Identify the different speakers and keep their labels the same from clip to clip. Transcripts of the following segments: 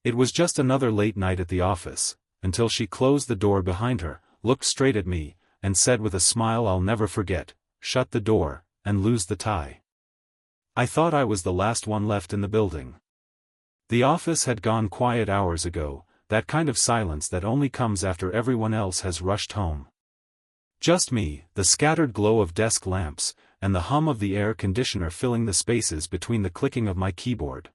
Speaker 1: It was just another late night at the office, until she closed the door behind her, looked straight at me, and said with a smile I'll never forget, "Shut the door, and lose the tie." I thought I was the last one left in the building. The office had gone quiet hours ago, that kind of silence that only comes after everyone else has rushed home. Just me, the scattered glow of desk lamps, and the hum of the air conditioner filling the spaces between the clicking of my keyboard.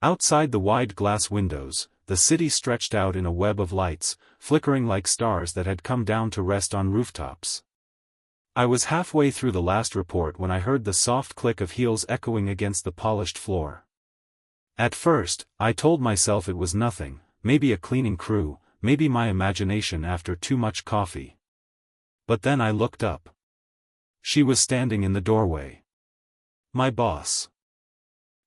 Speaker 1: Outside the wide glass windows, the city stretched out in a web of lights, flickering like stars that had come down to rest on rooftops. I was halfway through the last report when I heard the soft click of heels echoing against the polished floor. At first, I told myself it was nothing, maybe a cleaning crew, maybe my imagination after too much coffee. But then I looked up. She was standing in the doorway. My boss.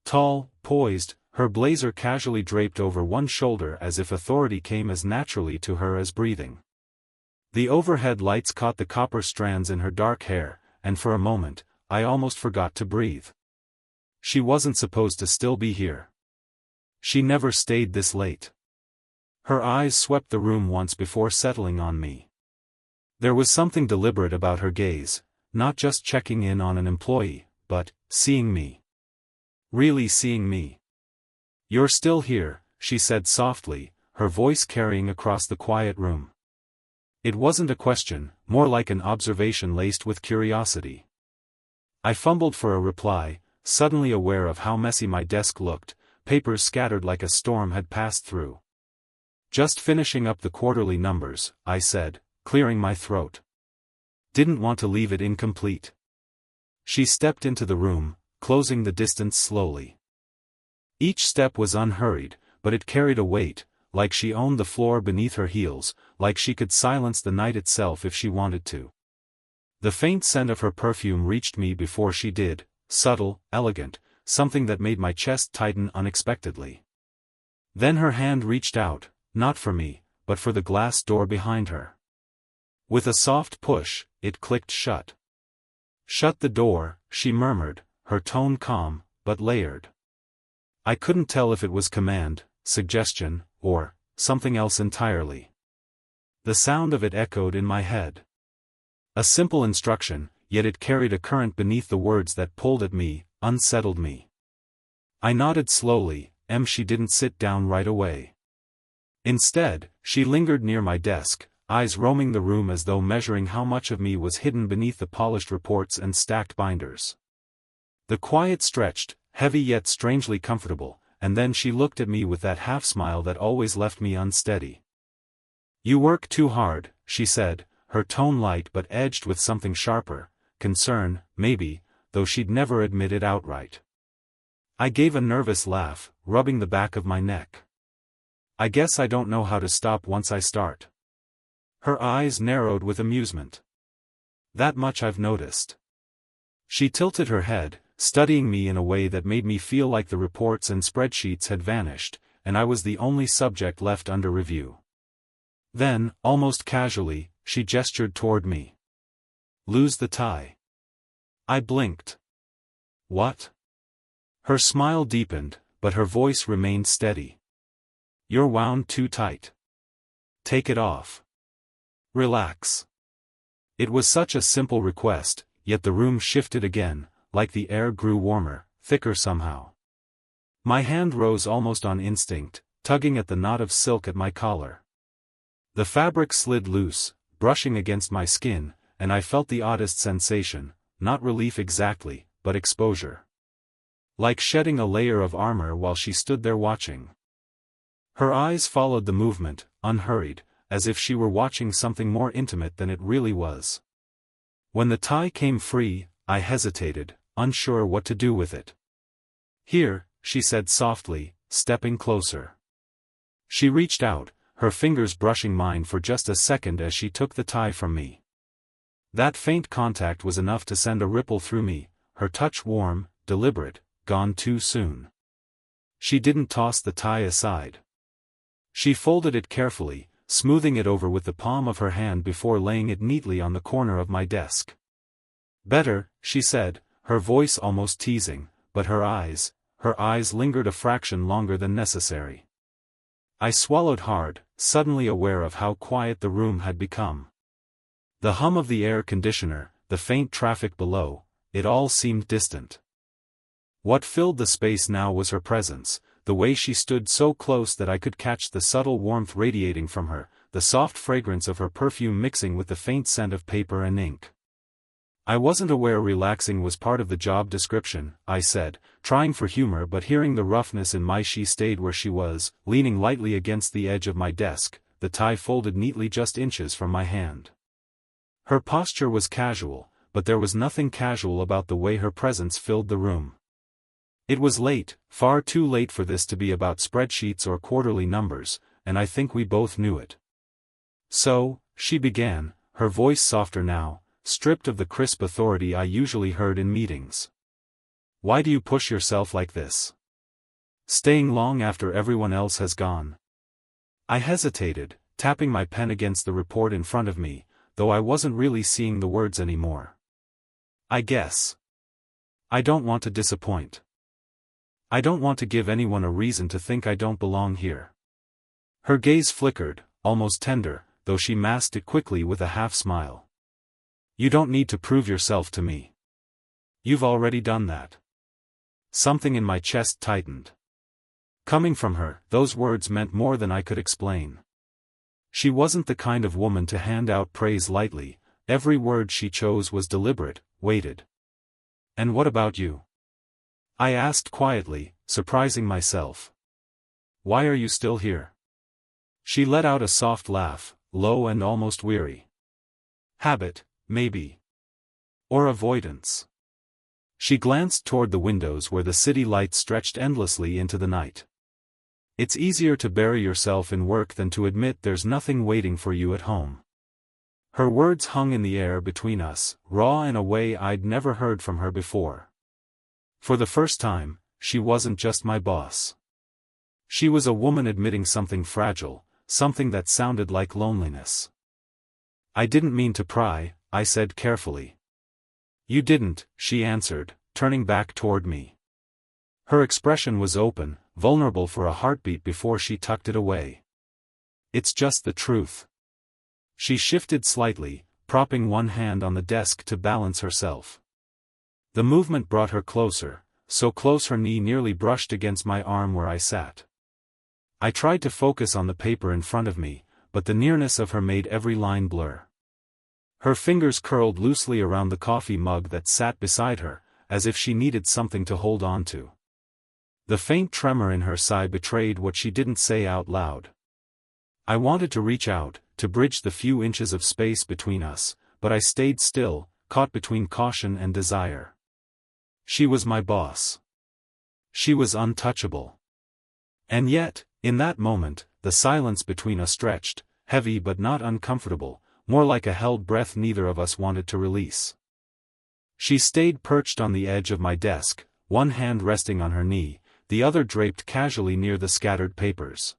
Speaker 1: Tall, poised, her blazer casually draped over one shoulder as if authority came as naturally to her as breathing. The overhead lights caught the copper strands in her dark hair, and for a moment, I almost forgot to breathe. She wasn't supposed to still be here. She never stayed this late. Her eyes swept the room once before settling on me. There was something deliberate about her gaze, not just checking in on an employee, but seeing me. Really seeing me. "You're still here," she said softly, her voice carrying across the quiet room. It wasn't a question, more like an observation laced with curiosity. I fumbled for a reply, suddenly aware of how messy my desk looked, papers scattered like a storm had passed through. "Just finishing up the quarterly numbers," I said, clearing my throat. Didn't want to leave it incomplete. She stepped into the room, closing the distance slowly. Each step was unhurried, but it carried a weight, like she owned the floor beneath her heels, like she could silence the night itself if she wanted to. The faint scent of her perfume reached me before she did, subtle, elegant, something that made my chest tighten unexpectedly. Then her hand reached out, not for me, but for the glass door behind her. With a soft push, it clicked shut. "Shut the door," she murmured, her tone calm, but layered. I couldn't tell if it was command, suggestion, or something else entirely. The sound of it echoed in my head. A simple instruction, yet it carried a current beneath the words that pulled at me, unsettled me. I nodded slowly, she didn't sit down right away. Instead, she lingered near my desk, eyes roaming the room as though measuring how much of me was hidden beneath the polished reports and stacked binders. The quiet stretched, heavy yet strangely comfortable, and then she looked at me with that half-smile that always left me unsteady. "You work too hard," she said, her tone light but edged with something sharper, concern, maybe, though she'd never admit it outright. I gave a nervous laugh, rubbing the back of my neck. "I guess I don't know how to stop once I start." Her eyes narrowed with amusement. "That much I've noticed." She tilted her head, studying me in a way that made me feel like the reports and spreadsheets had vanished, and I was the only subject left under review. Then, almost casually, she gestured toward me. "Lose the tie." I blinked. "What?" Her smile deepened, but her voice remained steady. "You're wound too tight. Take it off. Relax." It was such a simple request, yet the room shifted again, like the air grew warmer, thicker somehow. My hand rose almost on instinct, tugging at the knot of silk at my collar. The fabric slid loose, brushing against my skin, and I felt the oddest sensation, not relief exactly, but exposure. Like shedding a layer of armor while she stood there watching. Her eyes followed the movement, unhurried, as if she were watching something more intimate than it really was. When the tie came free, I hesitated, unsure what to do with it. "Here," she said softly, stepping closer. She reached out, her fingers brushing mine for just a second as she took the tie from me. That faint contact was enough to send a ripple through me, her touch warm, deliberate, gone too soon. She didn't toss the tie aside. She folded it carefully, smoothing it over with the palm of her hand before laying it neatly on the corner of my desk. "Better," she said, her voice almost teasing, but her eyes lingered a fraction longer than necessary. I swallowed hard, suddenly aware of how quiet the room had become. The hum of the air conditioner, the faint traffic below, it all seemed distant. What filled the space now was her presence, the way she stood so close that I could catch the subtle warmth radiating from her, the soft fragrance of her perfume mixing with the faint scent of paper and ink. I wasn't aware relaxing was part of the job description, I said, trying for humor but hearing the roughness in my. She stayed where she was, leaning lightly against the edge of my desk, the tie folded neatly just inches from my hand. Her posture was casual, but there was nothing casual about the way her presence filled the room. It was late, far too late for this to be about spreadsheets or quarterly numbers, and I think we both knew it. So, she began, her voice softer now, stripped of the crisp authority I usually heard in meetings. Why do you push yourself like this? Staying long after everyone else has gone. I hesitated, tapping my pen against the report in front of me, though I wasn't really seeing the words anymore. I guess. I don't want to disappoint. I don't want to give anyone a reason to think I don't belong here. Her gaze flickered, almost tender, though she masked it quickly with a half-smile. You don't need to prove yourself to me. You've already done that. Something in my chest tightened. Coming from her, those words meant more than I could explain. She wasn't the kind of woman to hand out praise lightly, every word she chose was deliberate, weighted. And what about you? I asked quietly, surprising myself. Why are you still here? She let out a soft laugh, low and almost weary. Habit, maybe. Or avoidance. She glanced toward the windows where the city lights stretched endlessly into the night. It's easier to bury yourself in work than to admit there's nothing waiting for you at home. Her words hung in the air between us, raw in a way I'd never heard from her before. For the first time, she wasn't just my boss. She was a woman admitting something fragile, something that sounded like loneliness. I didn't mean to pry, I said carefully. You didn't, she answered, turning back toward me. Her expression was open, vulnerable for a heartbeat before she tucked it away. It's just the truth. She shifted slightly, propping one hand on the desk to balance herself. The movement brought her closer, so close her knee nearly brushed against my arm where I sat. I tried to focus on the paper in front of me, but the nearness of her made every line blur. Her fingers curled loosely around the coffee mug that sat beside her, as if she needed something to hold on to. The faint tremor in her sigh betrayed what she didn't say out loud. I wanted to reach out, to bridge the few inches of space between us, but I stayed still, caught between caution and desire. She was my boss. She was untouchable. And yet, in that moment, the silence between us stretched, heavy but not uncomfortable, more like a held breath neither of us wanted to release. She stayed perched on the edge of my desk, one hand resting on her knee, the other draped casually near the scattered papers.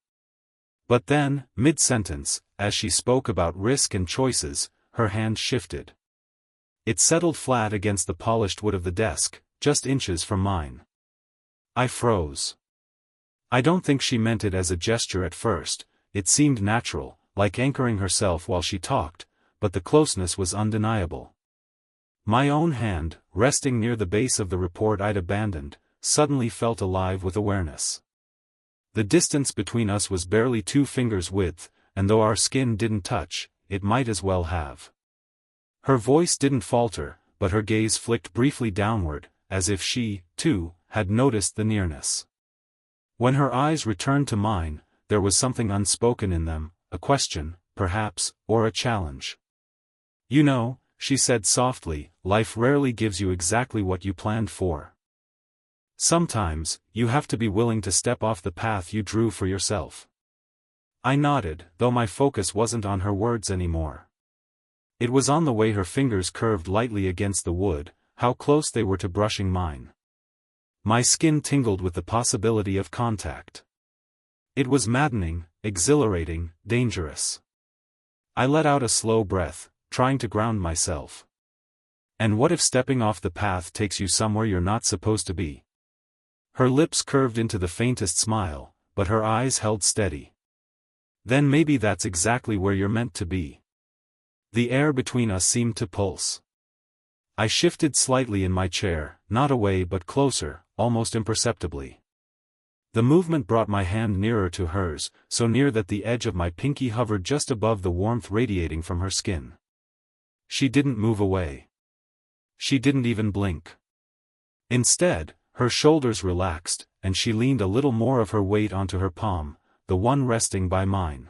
Speaker 1: But then, mid-sentence, as she spoke about risk and choices, her hand shifted. It settled flat against the polished wood of the desk, just inches from mine. I froze. I don't think she meant it as a gesture at first, it seemed natural, like anchoring herself while she talked, but the closeness was undeniable. My own hand, resting near the base of the report I'd abandoned, suddenly felt alive with awareness. The distance between us was barely 2 fingers width, and though our skin didn't touch, it might as well have. Her voice didn't falter, but her gaze flicked briefly downward, as if she, too, had noticed the nearness. When her eyes returned to mine, there was something unspoken in them, a question, perhaps, or a challenge. You know, she said softly, life rarely gives you exactly what you planned for. Sometimes, you have to be willing to step off the path you drew for yourself. I nodded, though my focus wasn't on her words anymore. It was on the way her fingers curved lightly against the wood, how close they were to brushing mine. My skin tingled with the possibility of contact. It was maddening, exhilarating, dangerous. I let out a slow breath, trying to ground myself. And what if stepping off the path takes you somewhere you're not supposed to be? Her lips curved into the faintest smile, but her eyes held steady. Then maybe that's exactly where you're meant to be. The air between us seemed to pulse. I shifted slightly in my chair, not away but closer, almost imperceptibly. The movement brought my hand nearer to hers, so near that the edge of my pinky hovered just above the warmth radiating from her skin. She didn't move away. She didn't even blink. Instead, her shoulders relaxed, and she leaned a little more of her weight onto her palm, the one resting by mine.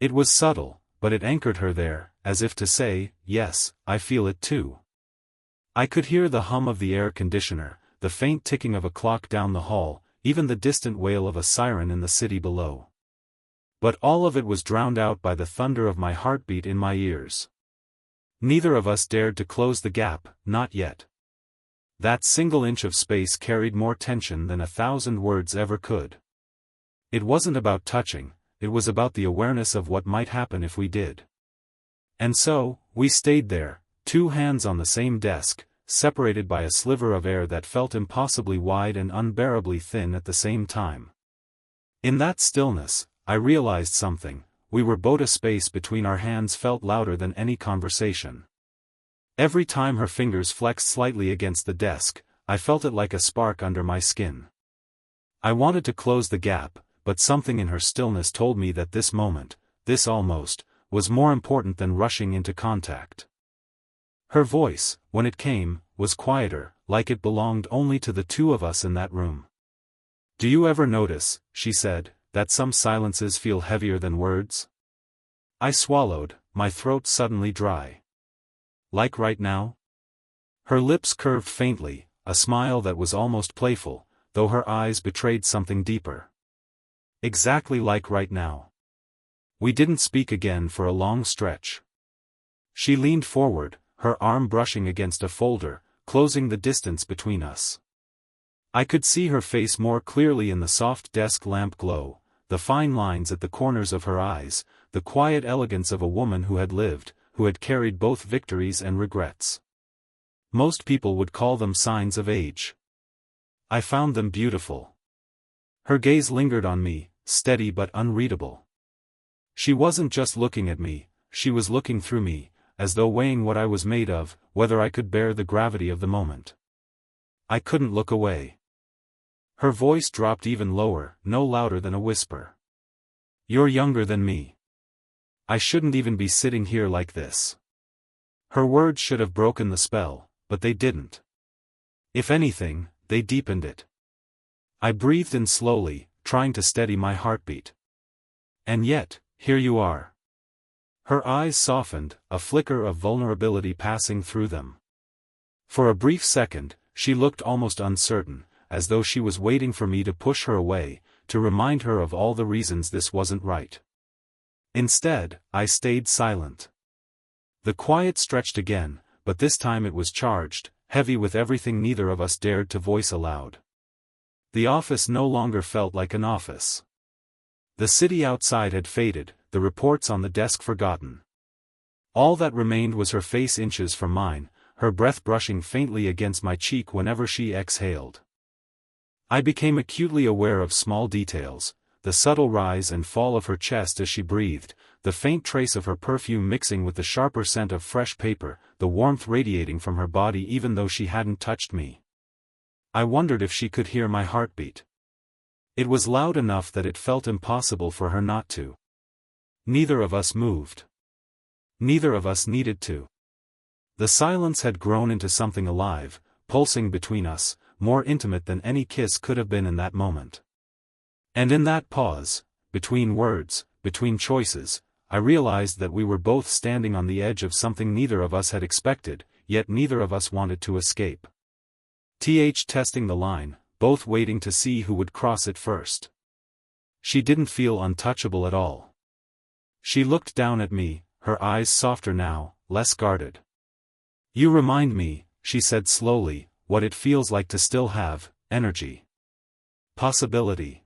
Speaker 1: It was subtle, but it anchored her there, as if to say, yes, I feel it too. I could hear the hum of the air conditioner, the faint ticking of a clock down the hall, even the distant wail of a siren in the city below. But all of it was drowned out by the thunder of my heartbeat in my ears. Neither of us dared to close the gap, not yet. That single inch of space carried more tension than 1,000 words ever could. It wasn't about touching, it was about the awareness of what might happen if we did. And so, we stayed there, two hands on the same desk, separated by a sliver of air that felt impossibly wide and unbearably thin at the same time. In that stillness, I realized something. We were both a space between our hands felt louder than any conversation. Every time her fingers flexed slightly against the desk, I felt it like a spark under my skin. I wanted to close the gap, but something in her stillness told me that this moment, this almost, was more important than rushing into contact. Her voice, when it came, was quieter, like it belonged only to the two of us in that room. "Do you ever notice," she said, "that some silences feel heavier than words?" I swallowed, my throat suddenly dry. "Like right now?" Her lips curved faintly, a smile that was almost playful, though her eyes betrayed something deeper. "Exactly like right now." We didn't speak again for a long stretch. She leaned forward, her arm brushing against a folder, closing the distance between us. I could see her face more clearly in the soft desk lamp glow, the fine lines at the corners of her eyes, the quiet elegance of a woman who had lived, who had carried both victories and regrets. Most people would call them signs of age. I found them beautiful. Her gaze lingered on me, steady but unreadable. She wasn't just looking at me, she was looking through me, as though weighing what I was made of, whether I could bear the gravity of the moment. I couldn't look away. Her voice dropped even lower, no louder than a whisper. "You're younger than me. I shouldn't even be sitting here like this." Her words should have broken the spell, but they didn't. If anything, they deepened it. I breathed in slowly, trying to steady my heartbeat. "And yet, here you are." Her eyes softened, a flicker of vulnerability passing through them. For a brief second, she looked almost uncertain, as though she was waiting for me to push her away, to remind her of all the reasons this wasn't right. Instead, I stayed silent. The quiet stretched again, but this time it was charged, heavy with everything neither of us dared to voice aloud. The office no longer felt like an office. The city outside had faded, the reports on the desk forgotten. All that remained was her face inches from mine, her breath brushing faintly against my cheek whenever she exhaled. I became acutely aware of small details, the subtle rise and fall of her chest as she breathed, the faint trace of her perfume mixing with the sharper scent of fresh paper, the warmth radiating from her body even though she hadn't touched me. I wondered if she could hear my heartbeat. It was loud enough that it felt impossible for her not to. Neither of us moved. Neither of us needed to. The silence had grown into something alive, pulsing between us, more intimate than any kiss could have been in that moment. And in that pause, between words, between choices, I realized that we were both standing on the edge of something neither of us had expected, yet neither of us wanted to escape. Testing the line, both waiting to see who would cross it first. She didn't feel untouchable at all. She looked down at me, her eyes softer now, less guarded. "You remind me," she said slowly, "what it feels like to still have energy. Possibility.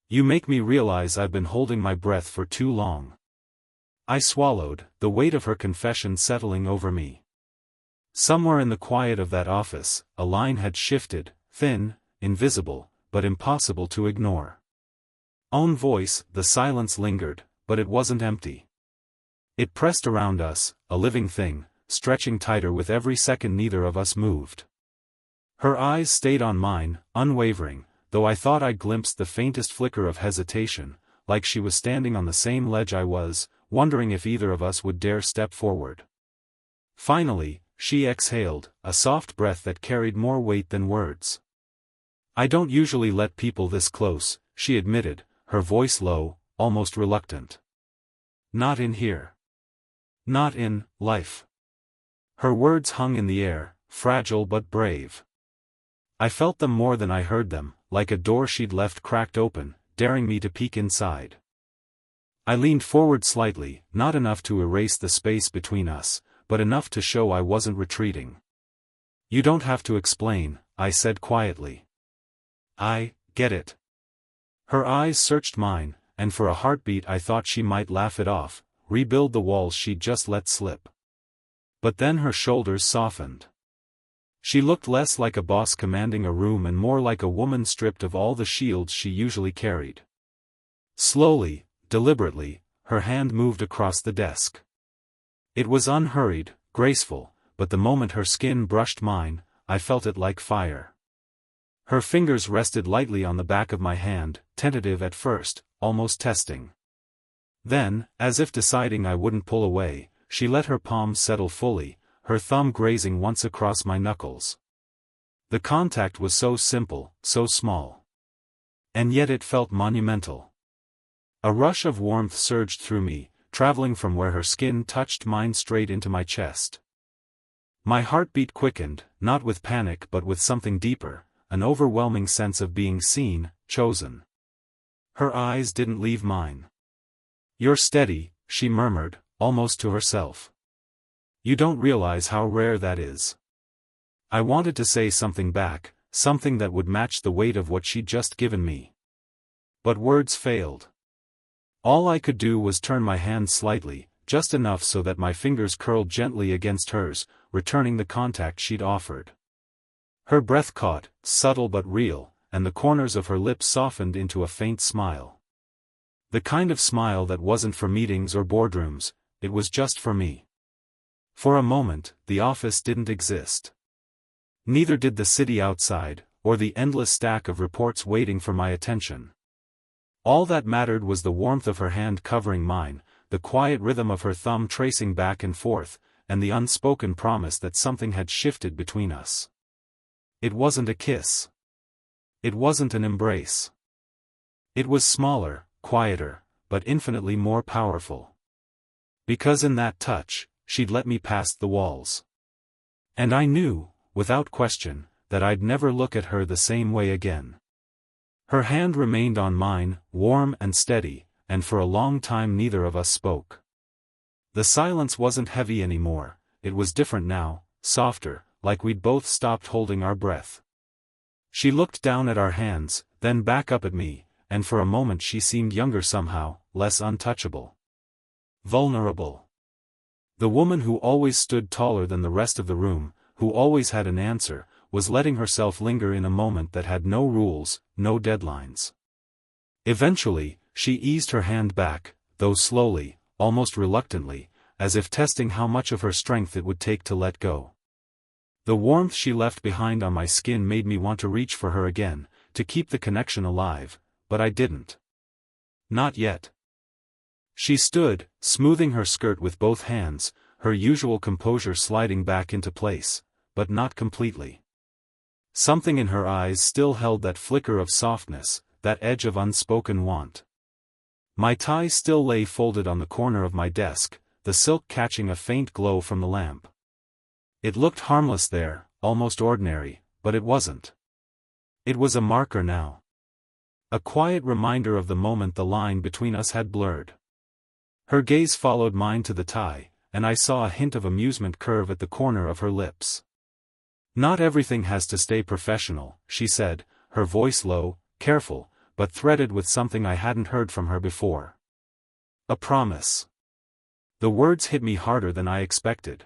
Speaker 1: You make me realize I've been holding my breath for too long." I swallowed, the weight of her confession settling over me. Somewhere in the quiet of that office, a line had shifted, thin, invisible, but impossible to ignore. own voice. The silence lingered, but it wasn't empty. It pressed around us, a living thing, stretching tighter with every second neither of us moved. Her eyes stayed on mine, unwavering, though I thought I glimpsed the faintest flicker of hesitation, like she was standing on the same ledge I was, wondering if either of us would dare step forward. Finally, she exhaled, a soft breath that carried more weight than words. "I don't usually let people this close," she admitted, her voice low, almost reluctant. "Not in here. Not in life." Her words hung in the air, fragile but brave. I felt them more than I heard them, like a door she'd left cracked open, daring me to peek inside. I leaned forward slightly, not enough to erase the space between us, but enough to show I wasn't retreating. "You don't have to explain," I said quietly. "I get it." Her eyes searched mine, and for a heartbeat I thought she might laugh it off, rebuild the walls she'd just let slip. But then her shoulders softened. She looked less like a boss commanding a room and more like a woman stripped of all the shields she usually carried. Slowly, deliberately, her hand moved across the desk. It was unhurried, graceful, but the moment her skin brushed mine, I felt it like fire. Her fingers rested lightly on the back of my hand, tentative at first, almost testing. Then, as if deciding I wouldn't pull away, she let her palms settle fully, her thumb grazing once across my knuckles. The contact was so simple, so small. And yet it felt monumental. A rush of warmth surged through me, traveling from where her skin touched mine straight into my chest. My heartbeat quickened, not with panic but with something deeper, an overwhelming sense of being seen, chosen. Her eyes didn't leave mine. "You're steady," she murmured, almost to herself. "You don't realize how rare that is." I wanted to say something back, something that would match the weight of what she'd just given me. But words failed. All I could do was turn my hand slightly, just enough so that my fingers curled gently against hers, returning the contact she'd offered. Her breath caught, subtle but real, and the corners of her lips softened into a faint smile. The kind of smile that wasn't for meetings or boardrooms, it was just for me. For a moment, the office didn't exist. Neither did the city outside, or the endless stack of reports waiting for my attention. All that mattered was the warmth of her hand covering mine, the quiet rhythm of her thumb tracing back and forth, and the unspoken promise that something had shifted between us. It wasn't a kiss. It wasn't an embrace. It was smaller, quieter, but infinitely more powerful. Because in that touch, she'd let me past the walls. And I knew, without question, that I'd never look at her the same way again. Her hand remained on mine, warm and steady, and for a long time neither of us spoke. The silence wasn't heavy anymore, it was different now, softer, like we'd both stopped holding our breath. She looked down at our hands, then back up at me, and for a moment she seemed younger somehow, less untouchable. Vulnerable. The woman who always stood taller than the rest of the room, who always had an answer, was letting herself linger in a moment that had no rules, no deadlines. Eventually, she eased her hand back, though slowly, almost reluctantly, as if testing how much of her strength it would take to let go. The warmth she left behind on my skin made me want to reach for her again, to keep the connection alive, but I didn't. Not yet. She stood, smoothing her skirt with both hands, her usual composure sliding back into place, but not completely. Something in her eyes still held that flicker of softness, that edge of unspoken want. My tie still lay folded on the corner of my desk, the silk catching a faint glow from the lamp. It looked harmless there, almost ordinary, but it wasn't. It was a marker now. A quiet reminder of the moment the line between us had blurred. Her gaze followed mine to the tie, and I saw a hint of amusement curve at the corner of her lips. "Not everything has to stay professional," she said, her voice low, careful, but threaded with something I hadn't heard from her before. "A promise." The words hit me harder than I expected.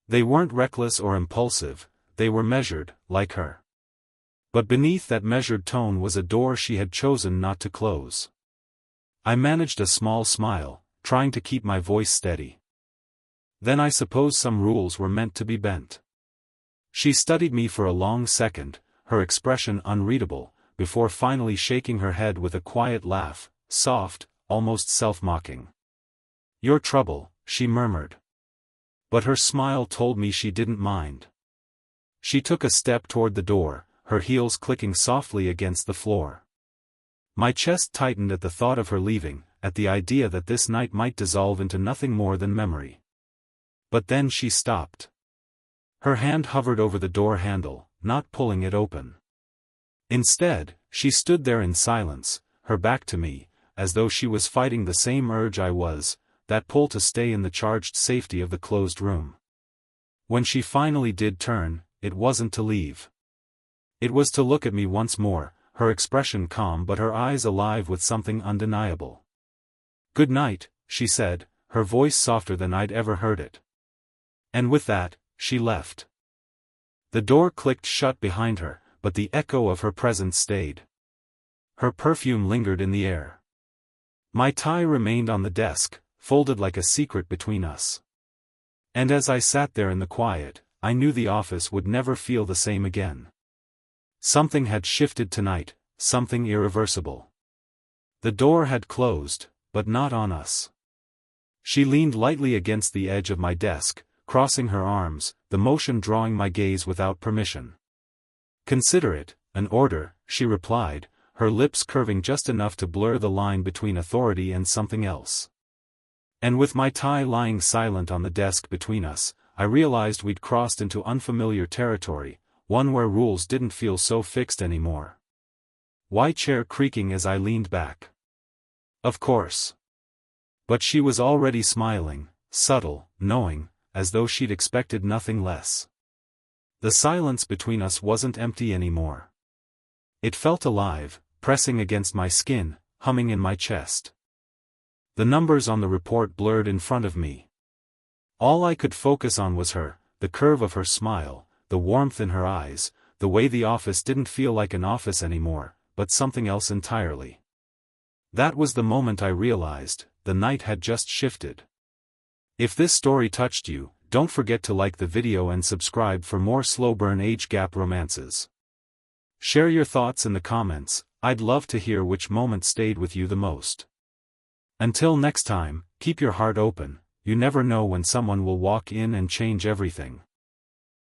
Speaker 1: They weren't reckless or impulsive, they were measured, like her. But beneath that measured tone was a door she had chosen not to close. I managed a small smile, trying to keep my voice steady. Then I suppose some rules were meant to be bent. She studied me for a long second, her expression unreadable, before finally shaking her head with a quiet laugh, soft, almost self-mocking. "Your trouble," she murmured. But her smile told me she didn't mind. She took a step toward the door, her heels clicking softly against the floor. My chest tightened at the thought of her leaving, at the idea that this night might dissolve into nothing more than memory. But then she stopped. Her hand hovered over the door handle, not pulling it open. Instead, she stood there in silence, her back to me, as though she was fighting the same urge I was, that pull to stay in the charged safety of the closed room. When she finally did turn, it wasn't to leave. It was to look at me once more, her expression calm but her eyes alive with something undeniable. "Good night," she said, her voice softer than I'd ever heard it. And with that, she left. The door clicked shut behind her, but the echo of her presence stayed. Her perfume lingered in the air. My tie remained on the desk, folded like a secret between us. And as I sat there in the quiet, I knew the office would never feel the same again. Something had shifted tonight, something irreversible. The door had closed, but not on us. She leaned lightly against the edge of my desk, crossing her arms, the motion drawing my gaze without permission. "Consider it an order," she replied, her lips curving just enough to blur the line between authority and something else. And with my tie lying silent on the desk between us, I realized we'd crossed into unfamiliar territory, one where rules didn't feel so fixed anymore. Why chair creaking as I leaned back? Of course. But she was already smiling, subtle, knowing, as though she'd expected nothing less. The silence between us wasn't empty anymore. It felt alive, pressing against my skin, humming in my chest. The numbers on the report blurred in front of me. All I could focus on was her, the curve of her smile, the warmth in her eyes, the way the office didn't feel like an office anymore, but something else entirely. That was the moment I realized, the night had just shifted. If this story touched you, don't forget to like the video and subscribe for more slow-burn age gap romances. Share your thoughts in the comments, I'd love to hear which moment stayed with you the most. Until next time, keep your heart open, you never know when someone will walk in and change everything.